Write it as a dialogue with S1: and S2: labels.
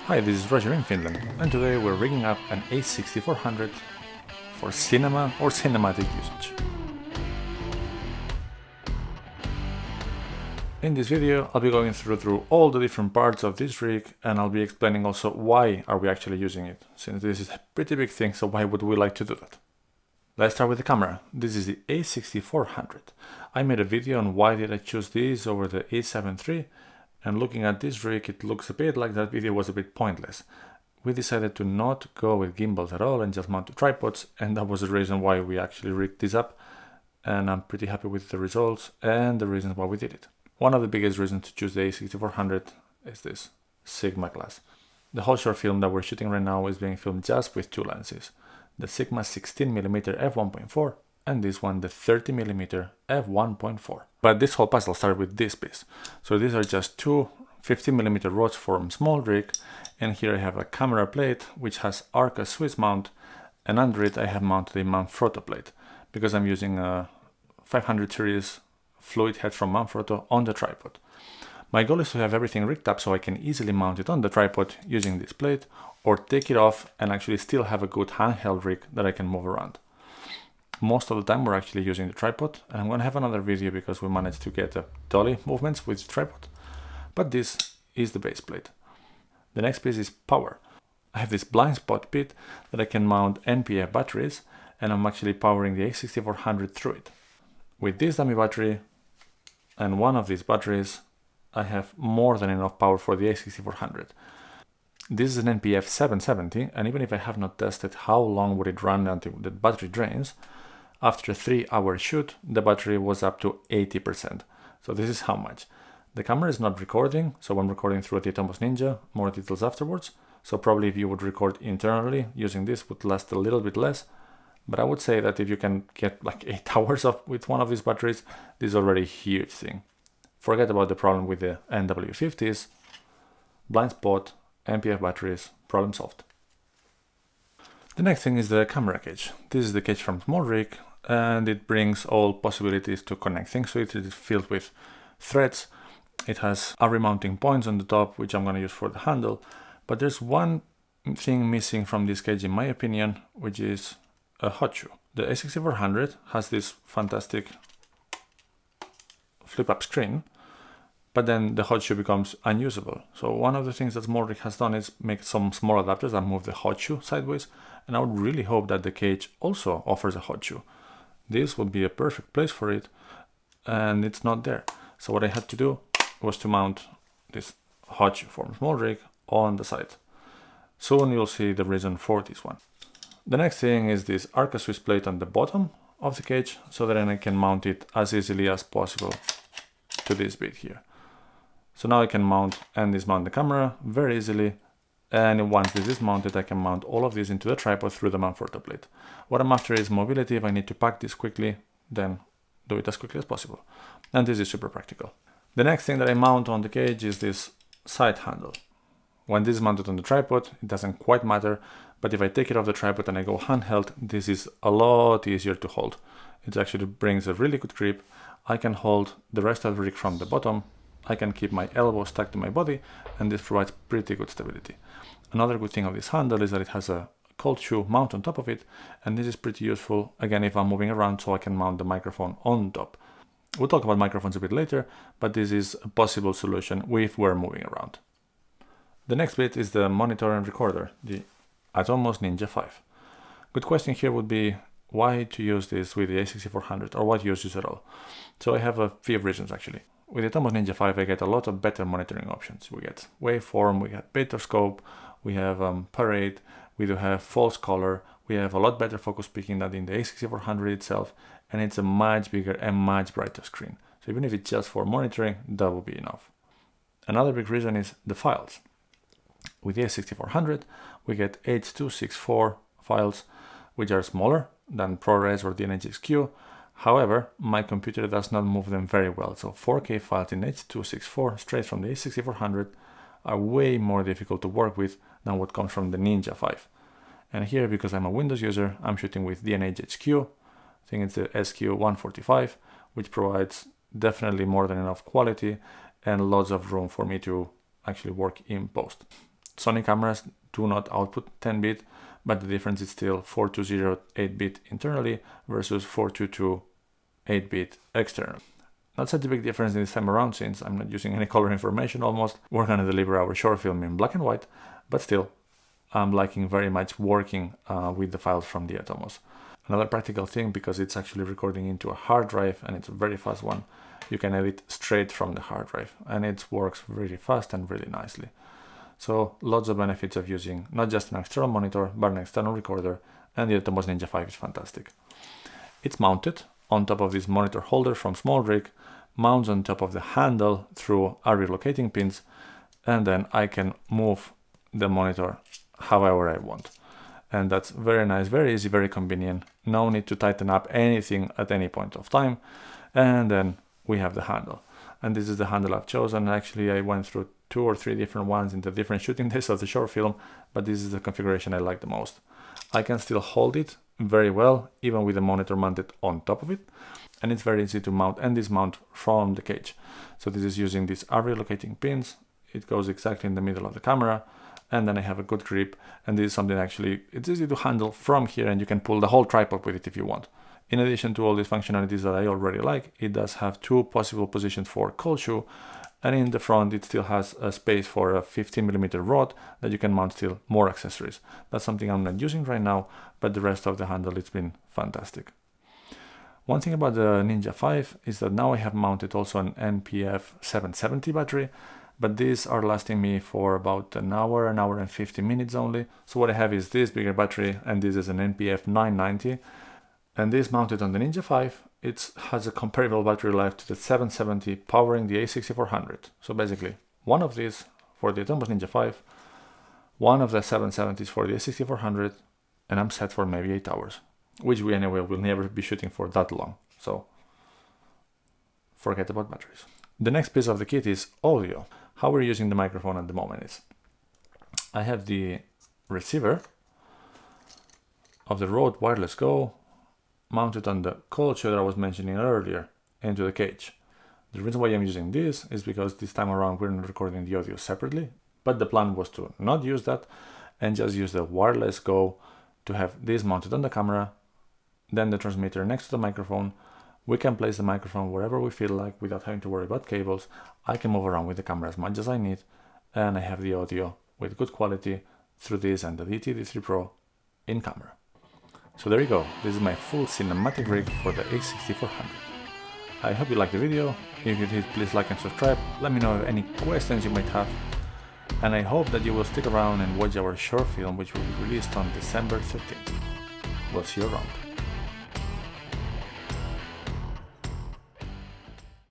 S1: Hi, this is Roger in Finland, and today we're rigging up an a6400 for cinema or cinematic usage. In this video, I'll be going through all the different parts of this rig, and I'll be explaining also why are we actually using it, since this is a pretty big thing, so why would we like to do that? Let's start with the camera. This is the a6400. I made a video on why did I choose this over the a7 III, and looking at this rig, it looks a bit like that video was a bit pointless. We decided to not go with gimbals at all and just mount the tripods, and that was the reason why we actually rigged this up, and I'm pretty happy with the results and the reasons why we did it. One of the biggest reasons to choose the a6400 is this Sigma glass. The whole short film that we're shooting right now is being filmed just with two lenses, the Sigma 16mm f1.4 and this one, the 30mm f1.4. But this whole puzzle started with this piece. So these are just two 50mm rods from SmallRig, and here I have a camera plate which has Arca Swiss mount, and under it I have mounted a Manfrotto plate because I'm using a 500 series fluid head from Manfrotto on the tripod. My goal is to have everything rigged up so I can easily mount it on the tripod using this plate, or take it off and actually still have a good handheld rig that I can move around. Most of the time we're actually using the tripod, and I'm going to have another video because we managed to get dolly movements with the tripod, but this is the base plate. The next piece is power. I have this blind spot bit that I can mount NPF batteries, and I'm actually powering the a6400 through it. With this dummy battery and one of these batteries, I have more than enough power for the a6400. This is an NPF 770, and even if I have not tested how long would it run until the battery drains, after a 3-hour shoot, the battery was up to 80%. So this is how much. The camera is not recording, so I'm recording through the Atomos Ninja, more details afterwards. So probably if you would record internally, using this would last a little bit less. But I would say that if you can get like 8 hours with one of these batteries, this is already a huge thing. Forget about the problem with the NW50s, blind spot, NPF batteries, problem solved. The next thing is the camera cage. This is the cage from SmallRig, and it brings all possibilities to connect things to it. It is filled with threads. It has array mounting points on the top, which I'm going to use for the handle. But there's one thing missing from this cage, in my opinion, which is a hot shoe. The a6400 has this fantastic flip-up screen, but then the hot shoe becomes unusable. So one of the things that SmallRig has done is make some small adapters that move the hot shoe sideways, and I would really hope that the cage also offers a hot shoe. This would be a perfect place for it, and it's not there. So what I had to do was to mount this hot shoe from SmallRig on the side. Soon you'll see the reason for this one. The next thing is this Arca Swiss plate on the bottom of the cage, so that then I can mount it as easily as possible to this bit here. So now I can mount and dismount the camera very easily, and once this is mounted I can mount all of this into the tripod through the Manfrotto plate. What I'm after is mobility. If I need to pack this quickly, then do it as quickly as possible. And this is super practical. The next thing that I mount on the cage is this side handle. When this is mounted on the tripod, it doesn't quite matter, but if I take it off the tripod and I go handheld, this is a lot easier to hold. It actually brings a really good grip. I can hold the rest of the rig from the bottom. I can keep my elbow stuck to my body, and this provides pretty good stability. Another good thing of this handle is that it has a cold shoe mount on top of it, and this is pretty useful, again, if I'm moving around, so I can mount the microphone on top. We'll talk about microphones a bit later, but this is a possible solution if we're moving around. The next bit is the monitor and recorder, the Atomos Ninja 5. Good question here would be why to use this with the a6400, or what use at all. So I have a few reasons actually. With the Atomos Ninja 5 I get a lot of better monitoring options. We get waveform, we get beta scope, we have parade, we do have false color, we have a lot better focus peaking than in the a6400 itself, and it's a much bigger and much brighter screen. So even if it's just for monitoring, that will be enough. Another big reason is the files. With the a6400 we get H.264 files, which are smaller than ProRes or DNxHQ. However, my computer does not move them very well, so 4K files in H.264 straight from the a6400 are way more difficult to work with than what comes from the Ninja 5. And here, because I'm a Windows user, I'm shooting with DNxHQ. I think it's the SQ145, which provides definitely more than enough quality and lots of room for me to actually work in post. Sony cameras do not output 10-bit, but the difference is still 420 8-bit internally versus 422 8-bit external. Not such a big difference in this time around, since I'm not using any color information almost. We're going to deliver our short film in black and white, but still, I'm liking very much working with the files from the Atomos. Another practical thing, because it's actually recording into a hard drive and it's a very fast one, you can edit straight from the hard drive, and it works really fast and really nicely. So lots of benefits of using not just an external monitor, but an external recorder, and the Atomos Ninja 5 is fantastic. It's mounted on top of this monitor holder from SmallRig, mounts on top of the handle through our relocating pins, and then I can move the monitor however I want. And that's very nice, very easy, very convenient. No need to tighten up anything at any point of time. And then we have the handle. And this is the handle I've chosen. Actually, I went through 2 or 3 different ones in the different shooting days of the short film, but this is the configuration I like the most. I can still hold it very well, even with the monitor mounted on top of it. And it's very easy to mount and dismount from the cage. So this is using these relocating pins. It goes exactly in the middle of the camera, and then I have a good grip. And this is something actually, it's easy to handle from here, and you can pull the whole tripod with it if you want. In addition to all these functionalities that I already like, it does have 2 possible positions for cold shoe, and in the front it still has a space for a 15mm rod that you can mount still more accessories. That's something I'm not using right now, but the rest of the handle, it's been fantastic. One thing about the Ninja 5 is that now I have mounted also an NPF 770 battery, but these are lasting me for about an hour and 50 minutes only. So what I have is this bigger battery, and this is an NPF 990. And this mounted on the Ninja 5, it has a comparable battery life to the 770 powering the a6400. So basically, one of these for the Atomos Ninja 5, one of the 770s for the a6400, and I'm set for maybe 8 hours, which we anyway will never be shooting for that long. So forget about batteries. The next piece of the kit is audio. How we're using the microphone at the moment is, I have the receiver of the Rode Wireless Go mounted on the cold shoe that I was mentioning earlier into the cage. The reason why I'm using this is because this time around we're not recording the audio separately, but the plan was to not use that and just use the Wireless Go to have this mounted on the camera, then the transmitter next to the microphone. We can place the microphone wherever we feel like without having to worry about cables. I can move around with the camera as much as I need, and I have the audio with good quality through this and the DT-D3 Pro in camera. So there you go, this is my full cinematic rig for the a6400. I hope you liked the video. If you did, please like and subscribe. Let me know any questions you might have. And I hope that you will stick around and watch our short film, which will be released on December 13th. We'll see you around.